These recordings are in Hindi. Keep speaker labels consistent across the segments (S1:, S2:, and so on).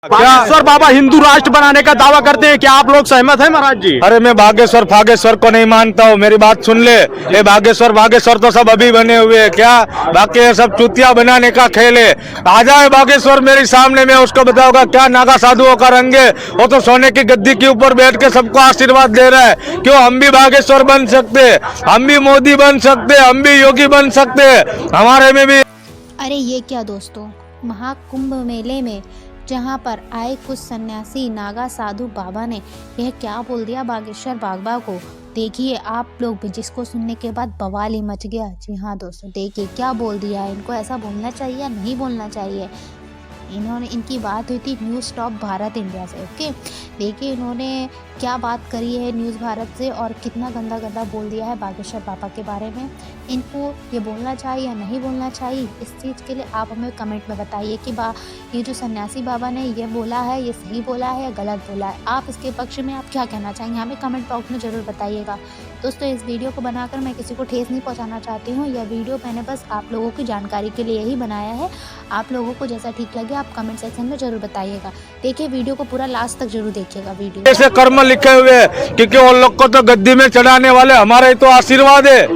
S1: बागेश्वर बाबा हिंदू राष्ट्र बनाने का दावा करते हैं, क्या आप लोग सहमत हैं महाराज जी?
S2: अरे मैं बागेश्वर फागेश्वर को नहीं मानता हूँ, मेरी बात सुन ले। ये बागेश्वर तो सब अभी बने हुए हैं, क्या बाकी ये सब चुतिया बनाने का खेल है। आ जाए बागेश्वर मेरे सामने, मैं उसको बताऊंगा क्या नागा साधुओं का रंग है। वो तो सोने की गद्दी के ऊपर बैठ के सबको आशीर्वाद दे रहा है। क्यों हम भी बागेश्वर बन सकते, हम भी मोदी बन सकते, हम भी योगी बन सकते, हमारे में भी।
S3: अरे ये क्या दोस्तों, महाकुंभ मेले में जहाँ पर आए कुछ सन्यासी नागा साधु बाबा ने यह क्या बोल दिया बागेश्वर बाबा को। देखिए आप लोग भी, जिसको सुनने के बाद बवाल ही मच गया। जी हाँ दोस्तों, देखिए क्या बोल दिया है। इनको ऐसा बोलना चाहिए या नहीं बोलना चाहिए। इनकी बात हुई थी न्यूज़ टॉप भारत इंडिया से। ओके, देखिए इन्होंने क्या बात करी है न्यूज़ भारत से और कितना गंदा गंदा बोल दिया है बागेश्वर बाबा के बारे में। इनको ये बोलना चाहिए या नहीं बोलना चाहिए, इस चीज़ के लिए आप हमें कमेंट में बताइए कि ये जो सन्यासी बाबा ने ये बोला है, ये सही बोला है या गलत बोला है। आप इसके पक्ष में आप क्या कहना चाहेंगे, हमें कमेंट बॉक्स में ज़रूर बताइएगा। दोस्तों इस वीडियो को बनाकर मैं किसी को ठेस नहीं पहुंचाना चाहती हूं। यह वीडियो मैंने बस आप लोगों की जानकारी के लिए ही बनाया है। आप लोगों को जैसा ठीक लगे आप कमेंट सेक्शन में ज़रूर बताइएगा। देखिए वीडियो को पूरा लास्ट तक जरूर देखिएगा। वीडियो
S2: ऐसे कर्म लिखे हुए हैं, क्योंकि उन लोग को तो गद्दी में चढ़ाने वाले हमारे तो आशीर्वाद है।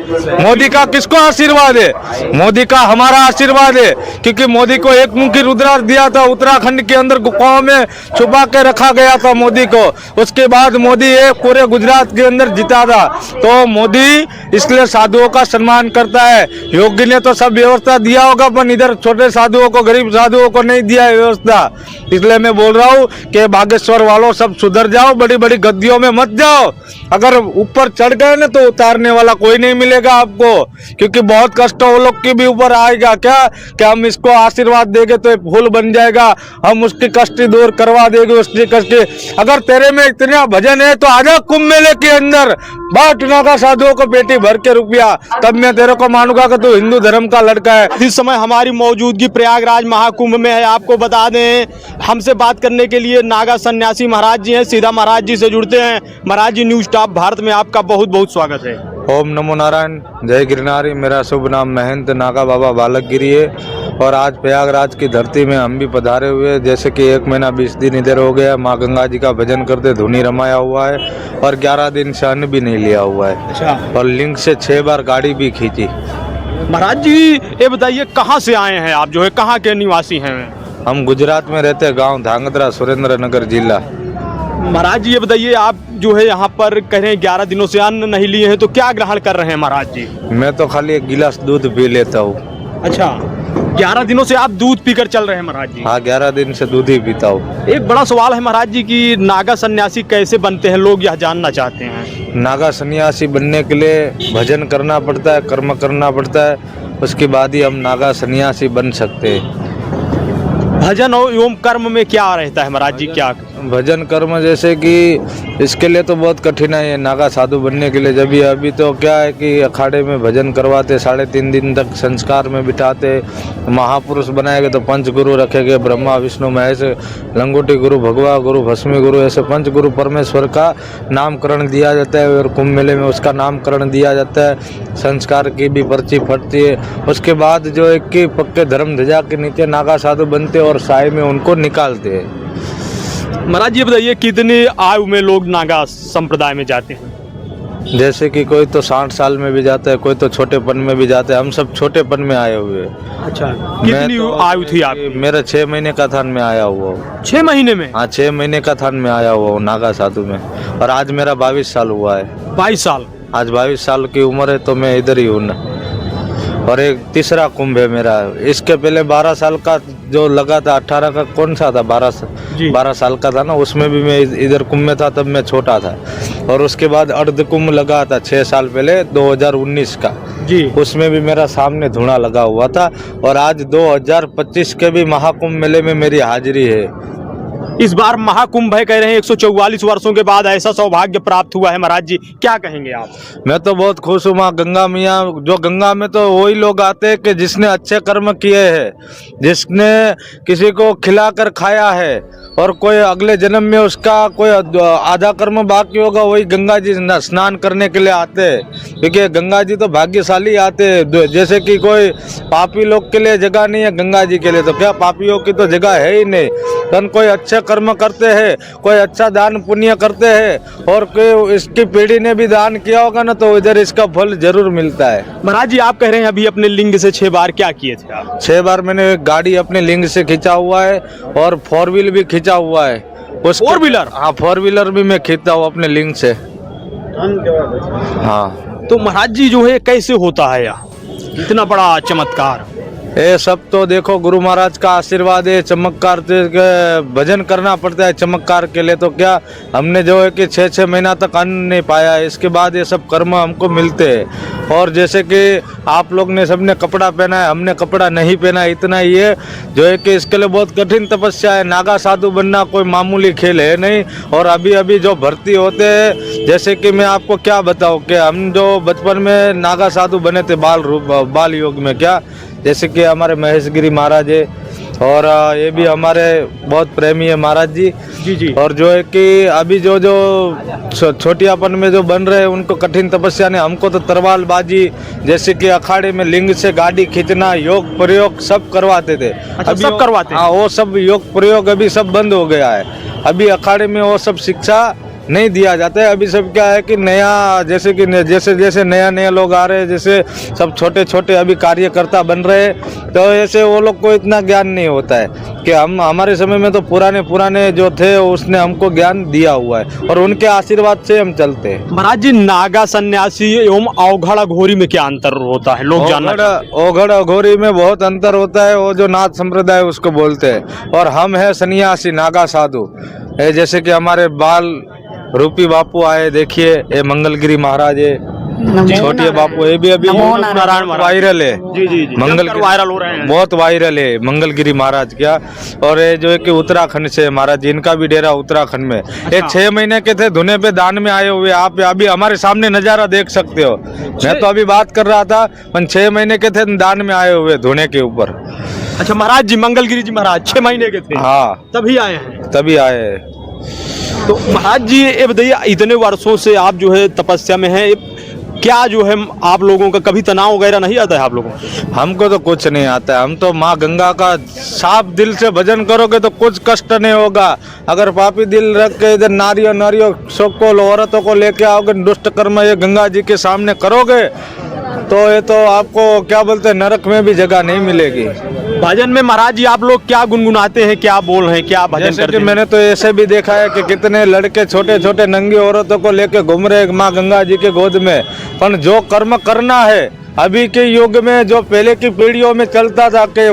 S2: मोदी का किसको आशीर्वाद है? मोदी का हमारा आशीर्वाद है, क्योंकि मोदी को एक मुखी रुद्राक्ष दिया था, उत्तराखंड के अंदर गुफाओं में छुपा के रखा गया था मोदी को। उसके बाद मोदी एक पूरे गुजरात के अंदर जीता था। तो मोदी इसलिए साधुओं का सम्मान करता है। योगी ने तो सब व्यवस्था दिया होगा, पर इधर छोटे साधुओं को, गरीब साधुओं को नहीं दिया है व्यवस्था। इसलिए मैं बोल रहा हूँ कि बागेश्वर वालों सब सुधर जाओ, बड़ी बड़ी गद्दियों में मत जाओ। अगर ऊपर चढ़ गए ना तो उतारने वाला कोई नहीं मिलेगा आपको, क्योंकि बहुत कष्ट वो लोग के भी ऊपर आएगा। क्या हम इसको आशीर्वाद देंगे तो फूल बन जाएगा, हम उसकी कष्ट दूर करवा देंगे उसकी कष्ट। अगर तेरे में इतना भजन है तो आजा कुंभ मेले के अंदर, बाट नागा साधुओं को पेटी भर के रुपया, तब मैं तेरे को मानूंगा कि तू हिंदू धर्म का लड़का है।
S1: इस समय हमारी मौजूदगी प्रयागराज महाकुंभ में है। आपको बता दें, हमसे बात करने के लिए नागा सन्यासी महाराज जी हैं। सीधा महाराज जी से जुड़ते हैं। महाराज जी, न्यूज़ टॉप भारत में आपका बहुत बहुत स्वागत है।
S2: ओम नमो नारायण, जय गिरनारी। मेरा शुभ नाम महंत नागा बाबा बालक गिरी है और आज प्रयागराज की धरती में हम भी पधारे हुए। जैसे कि 1 महीना 20 दिन इधर हो गया, माँ गंगा जी का भजन करते धुनी रमाया हुआ है और 11 दिन से अन्न भी नहीं लिया हुआ है।
S1: अच्छा।
S2: और लिंक से 6 बार गाड़ी भी खींची।
S1: महाराज जी ये बताइए, कहाँ से आए हैं आप, जो है कहाँ के निवासी हैं?
S2: हम गुजरात में रहते हैं, गांव धांगध्रा, सुरेंद्र नगर जिला।
S1: महाराज जी ये बताइए, आप जो है यहाँ पर कह रहे हैं 11 दिनों से अन्न नहीं लिए हैं, तो क्या ग्रहण कर रहे हैं महाराज जी?
S2: मैं तो खाली 1 गिलास दूध पी लेता हूँ।
S1: अच्छा, 11 दिनों से आप दूध पीकर चल रहे हैं महाराज जी?
S2: हाँ, 11 दिन से दूध ही पीता हूँ।
S1: एक बड़ा सवाल है महाराज जी कि नागा सन्यासी कैसे बनते हैं, लोग यह जानना चाहते हैं।
S2: नागा सन्यासी बनने के लिए भजन करना पड़ता है, कर्म करना पड़ता है, उसके बाद ही हम नागा सन्यासी बन सकते हैं।
S1: भजन और एवं कर्म में क्या रहता है महाराज जी? क्या
S2: भजन कर्म, जैसे कि इसके लिए तो बहुत कठिनाई है नागा साधु बनने के लिए। जब ये अभी तो क्या है कि अखाड़े में भजन करवाते, 3.5 दिन तक संस्कार में बिठाते। महापुरुष बनाएंगे तो 5 गुरु रखेंगे, ब्रह्मा विष्णु महेश, लंगोटी गुरु, भगवा गुरु, भस्मी गुरु, ऐसे 5 गुरु परमेश्वर का नामकरण दिया जाता है और कुंभ मेले में उसका नामकरण दिया जाता है। संस्कार की भी पर्ची फटती है। उसके बाद जो एक की पक्के धर्म ध्वजा के नीचे नागा साधु बनते और साय में उनको निकालते हैं।
S1: महाराज जी बताइए, कितनी आयु में लोग नागा संप्रदाय में जाते हैं?
S2: जैसे कि कोई तो 60 साल में भी जाता है, कोई तो छोटेपन में भी जाता है। हम सब छोटेपन में आए हुए हैं।
S1: अच्छा, कितनी आयु थी आपकी?
S2: मेरा 6 महीने का थान में आया हुआ हूँ।
S1: 6 महीने में?
S2: हाँ, 6 महीने का थान में आया हुआ हूँ नागा साधु में। और आज मेरा 22 साल हुआ है।
S1: 22 साल?
S2: आज 22 साल की उम्र है, तो मैं इधर ही हूँ ना। और एक तीसरा कुंभ है मेरा। इसके पहले 12 साल का जो लगा था, 18 का कौन सा था, 12 साल का था ना, उसमें भी मैं इधर कुंभ में था, तब मैं छोटा था। और उसके बाद अर्ध कुंभ लगा था 6 साल पहले, 2019 का
S1: जी,
S2: उसमें भी मेरा सामने धुआं लगा हुआ था। और आज 2025 के भी महाकुंभ मेले में मेरी हाजिरी है।
S1: इस बार महाकुंभ है, कह रहे हैं 144 वर्षों के बाद ऐसा सौभाग्य प्राप्त हुआ है। महाराज जी क्या कहेंगे आप?
S2: मैं तो बहुत खुश हूँ। माँ गंगा मैया, जो गंगा में तो वही लोग आते हैं कि जिसने अच्छे कर्म किए हैं, जिसने किसी को खिलाकर खाया है, और कोई अगले जन्म में उसका कोई आधा कर्म बाकी होगा, वही गंगा जी स्नान करने के लिए आते हैं। क्योंकि गंगा जी तो भाग्यशाली आते हैं। जैसे कि कोई पापी लोग के लिए जगह नहीं है गंगा जी के लिए, तो क्या पापियों की तो जगह है ही नहीं। धन कोई अच्छे कर्म करते हैं, कोई अच्छा दान पुण्य करते हैं और कोई इसकी पीढ़ी ने भी दान किया होगा ना तो इधर इसका फल जरूर मिलता है।
S1: महाराज जी आप कह रहे हैं अभी अपने लिंग से 6 बार क्या किए थे आप?
S2: 6 बार मैंने गाड़ी अपने लिंग से खींचा हुआ है और 4 व्हील भी खींचा हुआ है। उस
S1: 4 व्हीलर?
S2: हाँ 4 व्हीलर भी मैं खींचता हूँ अपने लिंग से। हाँ
S1: तो महाराज जी जो है कैसे होता है यहाँ इतना बड़ा चमत्कार?
S2: ये सब तो देखो गुरु महाराज का आशीर्वाद है। चमत्कार भजन करना पड़ता है चमत्कार के लिए। तो क्या हमने जो है कि 6-6 महीना तक अन्न नहीं पाया, इसके बाद ये सब कर्म हमको मिलते हैं। और जैसे कि आप लोग ने सबने कपड़ा पहना है, हमने कपड़ा नहीं पहना, इतना ही है जो है कि इसके लिए बहुत कठिन तपस्या है। नागा साधु बनना कोई मामूली खेल है नहीं। और अभी अभी जो भर्ती होते हैं, जैसे कि मैं आपको क्या बताऊँ कि हम जो बचपन में नागा साधु बने थे बाल योग में, क्या जैसे कि हमारे महेश गिरी महाराज है और ये भी हमारे बहुत प्रेमी है महाराज जी।
S1: जी जी।
S2: और जो है कि अभी जो छोटियापन में जो बन रहे हैं उनको कठिन तपस्या ने, हमको तो तरवालबाजी जैसे कि अखाड़े में लिंग से गाड़ी खींचना, योग प्रयोग सब करवाते थे।
S1: अच्छा, सब करवाते?
S2: हाँ वो सब योग प्रयोग अभी सब बंद हो गया है। अभी अखाड़े में वो सब शिक्षा नहीं दिया जाता है। अभी सब क्या है कि नया जैसे जैसे नया लोग आ रहे हैं, जैसे सब छोटे छोटे अभी कार्यकर्ता बन रहे हैं, तो ऐसे वो लोग को इतना ज्ञान नहीं होता है कि हमारे समय में तो पुराने जो थे उसने हमको ज्ञान दिया हुआ है और उनके आशीर्वाद से हम चलते हैं।
S1: महाराज जी नागा सन्यासी एवं अवघड़ अघोरी में क्या अंतर होता है लोग जानना चाहते हैं?
S2: अवघड़ अघोरी में बहुत अंतर होता है। वो जो नाथ संप्रदाय उसको बोलते हैं और हम है सन्यासी नागा साधु। जैसे कि हमारे बाल रूपी बापू आए, देखिए ये मंगलगिरी महाराज है, छोटे बापू, ये भी अभी
S1: नारायण
S2: वायरल है।
S1: जी जी जी,
S2: मंगलगिरी
S1: वायरल हो रहे हैं,
S2: बहुत वायरल है मंगलगिरी महाराज क्या। और ये जो है कि उत्तराखंड से महाराज जी, इनका भी डेरा उत्तराखंड में। ये 6 महीने के थे, धुने पे दान में आए हुए। आप अभी हमारे सामने नजारा देख सकते हो। मैं तो अभी बात कर रहा था, 6 महीने के थे, दान में आए हुए धुने के ऊपर।
S1: अच्छा महाराज जी, मंगलगिरी जी महाराज 6 महीने के थे?
S2: हाँ
S1: तभी आए हैं?
S2: तभी आए हैं।
S1: तो महाराज जी ये बताइए, इतने वर्षों से आप जो है तपस्या में हैं, क्या जो है आप लोगों का कभी तनाव वगैरह नहीं आता है आप लोगों को?
S2: हमको तो कुछ नहीं आता है। हम तो माँ गंगा का साफ दिल से भजन करोगे तो कुछ कष्ट नहीं होगा। अगर पापी दिल रख के इधर नारियों सबको औरतों को लेके आओगे, दुष्ट कर्म ये गंगा जी के सामने करोगे तो ये तो आपको क्या बोलते हैं, नरक में भी जगह नहीं मिलेगी।
S1: भजन में महाराज जी आप लोग क्या गुनगुनाते हैं, क्या बोल रहे हैं, क्या भजन
S2: जैसे
S1: करते
S2: कि
S1: हैं?
S2: मैंने तो ऐसे भी देखा है कि कितने लड़के छोटे छोटे नंगी औरतों को लेके घूम रहे माँ गंगा जी के गोद में। पर जो कर्म करना है अभी के युग में, जो पहले की पीढ़ियों में चलता था कि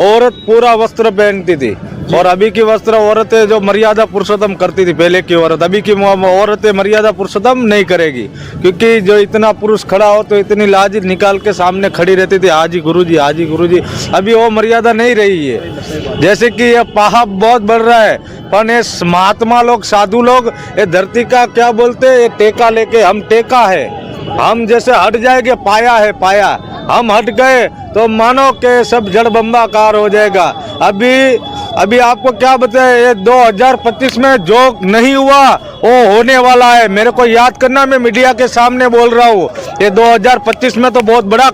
S2: औरत पूरा वस्त्र पहनती थी और अभी की वस्त्र औरतें जो मर्यादा पुरुषोत्तम करती थी पहले की औरत, अभी की औरतें मर्यादा पुरुषोत्तम नहीं करेगी। क्योंकि जो इतना पुरुष खड़ा हो तो इतनी लाज निकाल के सामने खड़ी रहती थी, हाजी गुरुजी हाजी गुरुजी। अभी वो मर्यादा नहीं रही है। जैसे कि ये पाप बहुत बढ़ रहा है, पर ये महात्मा लोग साधु लोग ये धरती का क्या बोलते हैं, ये टेका लेके, हम टेका है, हम जैसे हट जाएंगे, पाया है पाया, हम हट गए तो मानो के सब जड़ बम्बाकार हो जाएगा। अभी आपको क्या बताए, ये 2025 में जो नहीं हुआ वो होने वाला है। मेरे को याद करना, मैं मीडिया के सामने बोल रहा हूँ, ये 2025 में तो बहुत बड़ा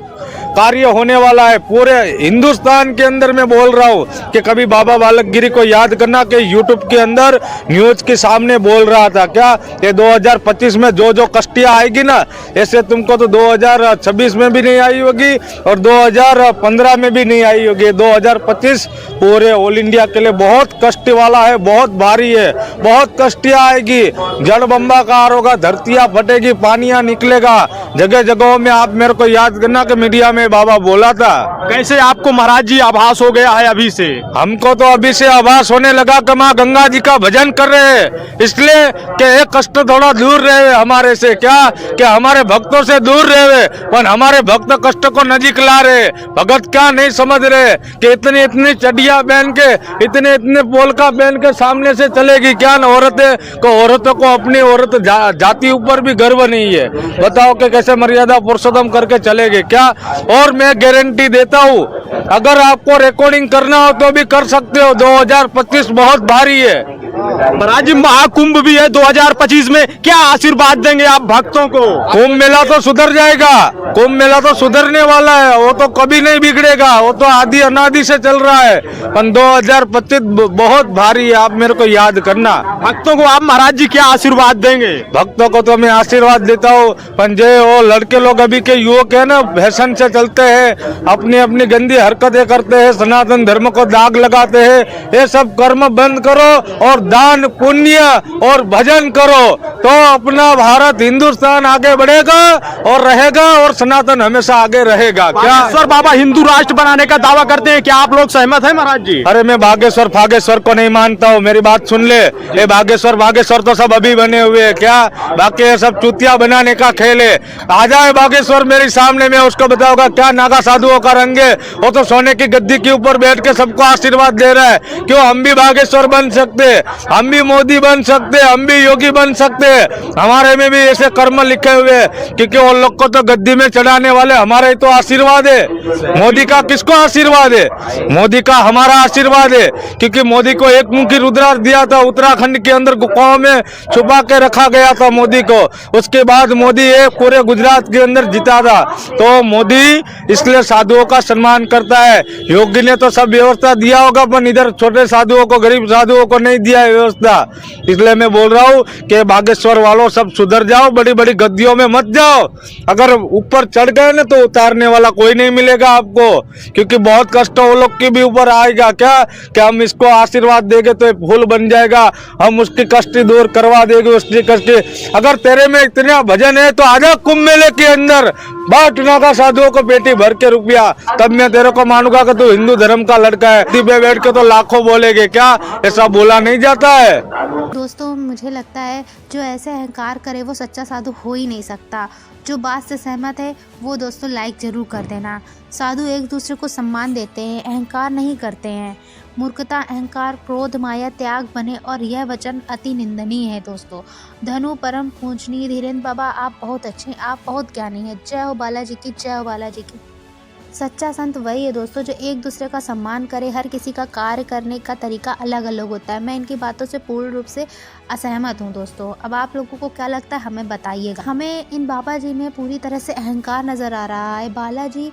S2: कार्य होने वाला है पूरे हिंदुस्तान के अंदर। मैं बोल रहा हूँ कि कभी बाबा बालक गिरी को याद करना कि यूट्यूब के अंदर न्यूज के सामने बोल रहा था क्या, ये 2025 में जो कष्टियाँ आएगी ना, ऐसे तुमको तो 2026 में भी नहीं आई होगी और 2015 में भी नहीं आई होगी। 2025 पूरे ऑल इंडिया के लिए बहुत कष्ट वाला है, बहुत भारी है, बहुत कष्टियाँ आएगी, जड़ बम्बाकार होगा, धरतियाँ फटेगी, पानियाँ निकलेगा जगह जगहों में। आप मेरे को याद करना कि मीडिया में बाबा बोला था।
S1: कैसे आपको महाराज जी आभास हो गया है अभी से?
S2: हमको तो अभी से आभास होने लगा कि माँ गंगा जी का भजन कर रहे हैं, इसलिए कि एक कष्ट थोड़ा दूर रहे हमारे से, क्या कि हमारे भक्तों से दूर रहे, पर हमारे भक्त कष्ट को नजीक ला रहे। भगत क्या नहीं समझ रहे कि इतनी चड्डियां पहन के, इतने पोलका पहन के सामने से चलेगी क्या न औरतों को अपनी औरत जाति ऊपर भी गर्व नहीं है। बताओ कि कैसे मर्यादा पुरुषोत्तम करके चलेगी क्या। और मैं गारंटी देता हूँ, अगर आपको रिकॉर्डिंग करना हो तो भी कर सकते हो। 2025 बहुत भारी है,
S1: महाराज जी महाकुंभ भी है 2025 में, क्या आशीर्वाद देंगे आप भक्तों को?
S2: कुंभ मेला तो सुधर जाएगा, कुंभ मेला तो सुधरने वाला है, वो तो कभी नहीं बिगड़ेगा, वो तो आदि अनादि से चल रहा है। पर 2025 बहुत भारी है, आप मेरे को याद करना।
S1: भक्तों को आप महाराज जी क्या आशीर्वाद देंगे?
S2: भक्तों को तो मैं आशीर्वाद देता हूँ, पर जो वो लड़के लोग अभी के युवक है ना, फैशन से चलते हैं, अपनी अपनी गंदी हरकतें करते हैं, सनातन धर्म को दाग लगाते हैं, ये सब कर्म बंद करो और दान पुण्य और भजन करो, तो अपना भारत हिंदुस्तान आगे बढ़ेगा और रहेगा, और सनातन हमेशा आगे रहेगा। क्या
S1: बागेश्वर बाबा हिंदू राष्ट्र बनाने का दावा करते हैं, क्या आप लोग सहमत हैं महाराज जी?
S2: अरे मैं बागेश्वर फागेश्वर को नहीं मानता हूँ, मेरी बात सुन ले। ये बागेश्वर तो सब अभी बने हुए हैं, क्या बाकी ये सब चूतिया बनाने का खेल है। आ जाए बागेश्वर मेरे सामने, में उसको बताऊंगा क्या नागा साधुओं का रंग है। वो तो सोने की गद्दी के ऊपर बैठ के सबको आशीर्वाद दे रहा है। क्यों हम भी बागेश्वर बन सकते, हम भी मोदी बन सकते, हम भी योगी बन सकते, हमारे में भी ऐसे कर्म लिखे हुए हैं। क्योंकि वो लोग को तो गद्दी में चढ़ाने वाले हमारे तो आशीर्वाद है। मोदी का किसको आशीर्वाद है? मोदी का हमारा आशीर्वाद है। क्योंकि मोदी को एक मुखी रुद्राक्ष दिया था, उत्तराखंड के अंदर गुफाओं में छुपा के रखा गया था मोदी को। उसके बाद मोदी एक पूरे गुजरात के अंदर जीता था। तो मोदी इसलिए साधुओं का सम्मान करता है। योगी ने तो सब व्यवस्था दिया होगा, पर इधर छोटे साधुओं को, गरीब साधुओं को नहीं दिया है व्यवस्था। इसलिए मैं बोल रहा हूँ कि बागेश्वर वालों सब सुधर जाओ, बड़ी बड़ी गद्दियों में मत जाओ। अगर ऊपर चढ़ गए ना तो उतारने वाला कोई नहीं मिलेगा आपको, क्योंकि बहुत कष्ट वो लोग के भी ऊपर आएगा। क्या हम इसको आशीर्वाद देंगे तो फूल बन जाएगा, हम उसकी कष्ट दूर करवा देंगे, उसकी कष्ट। अगर तेरे में इतना भजन है तो आजा कुंभ मेले के अंदर, बांट नागा साधुओं को पेटी भर के रुपया, तब मैं तेरे को मानूंगा कि तू हिंदू धर्म का लड़का है। पे बैठ के तो लाखों बोलेगे, क्या ऐसा बोला नहीं जाता है?
S3: दोस्तों मुझे लगता है जो ऐसे अहंकार करे वो सच्चा साधु हो ही नहीं सकता। जो बात से सहमत है वो दोस्तों लाइक ज़रूर कर देना। साधु एक दूसरे को सम्मान देते हैं, अहंकार नहीं करते हैं। मूर्खता, अहंकार, क्रोध, माया त्याग बने, और यह वचन अति निंदनीय है दोस्तों। धनु परम पूजनीय धीरेन्द्र बाबा, आप बहुत अच्छे हैं, आप बहुत ज्ञानी हैं। जय हो बालाजी की, जय हो बालाजी की। सच्चा संत वही है दोस्तों जो एक दूसरे का सम्मान करे। हर किसी का कार्य करने का तरीका अलग अलग होता है। मैं इनकी बातों से पूर्ण रूप से असहमत हूँ दोस्तों। अब आप लोगों को क्या लगता है हमें बताइएगा। हमें इन बाबा जी में पूरी तरह से अहंकार नज़र आ रहा है। बालाजी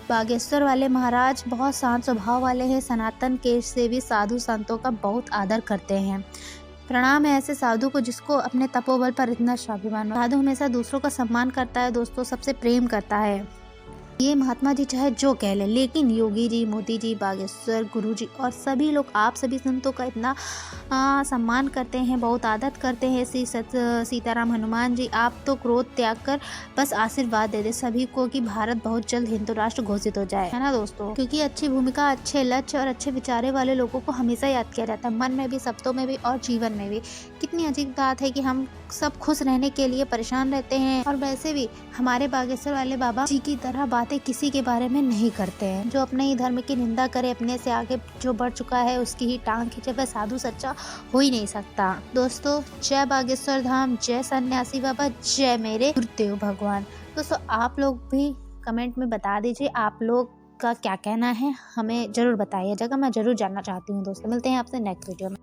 S3: बागेश्वर वाले महाराज बहुत शांत स्वभाव वाले हैं। सनातन के से भी साधु संतों का बहुत आदर करते हैं। प्रणाम है ऐसे साधु को जिसको अपने तपोबल पर इतना स्वाभिमान। साधु हमेशा दूसरों का सम्मान करता है दोस्तों, सबसे प्रेम करता है। ये महात्मा जी चाहे जो कह लें, लेकिन योगी जी, मोदी जी, बागेश्वर गुरु जी और सभी लोग आप सभी संतों का इतना सम्मान करते हैं, बहुत आदर करते हैं। श्री सीताराम हनुमान जी, आप तो क्रोध त्याग कर बस आशीर्वाद दे दे सभी को कि भारत बहुत जल्द हिंदू राष्ट्र घोषित हो जाए, है ना दोस्तों। क्योंकि अच्छी भूमिका, अच्छे लक्ष्य और अच्छे विचारे वाले लोगों को हमेशा याद किया जाता है, मन में भी, शब्दों में भी और जीवन में भी। कितनी अजीब बात है कि हम सब खुश रहने के लिए परेशान रहते हैं, और वैसे भी हमारे बागेश्वर वाले बाबा जी की तरह बातें किसी के बारे में नहीं करते हैं। जो अपने ही धर्म की निंदा करे, अपने से आगे जो बढ़ चुका है उसकी ही टांग खींचे, वह साधु सच्चा हो ही नहीं सकता। दोस्तों जय बागेश्वर धाम, जय सन्यासी बाबा, जय मेरे गुरुदेव भगवान। दोस्तों आप लोग भी कमेंट में बता दीजिए आप लोग का क्या कहना है, हमें ज़रूर बताइएगा, मैं ज़रूर जानना चाहती हूँ दोस्तों। मिलते हैं आपसे नेक्स्ट वीडियो में।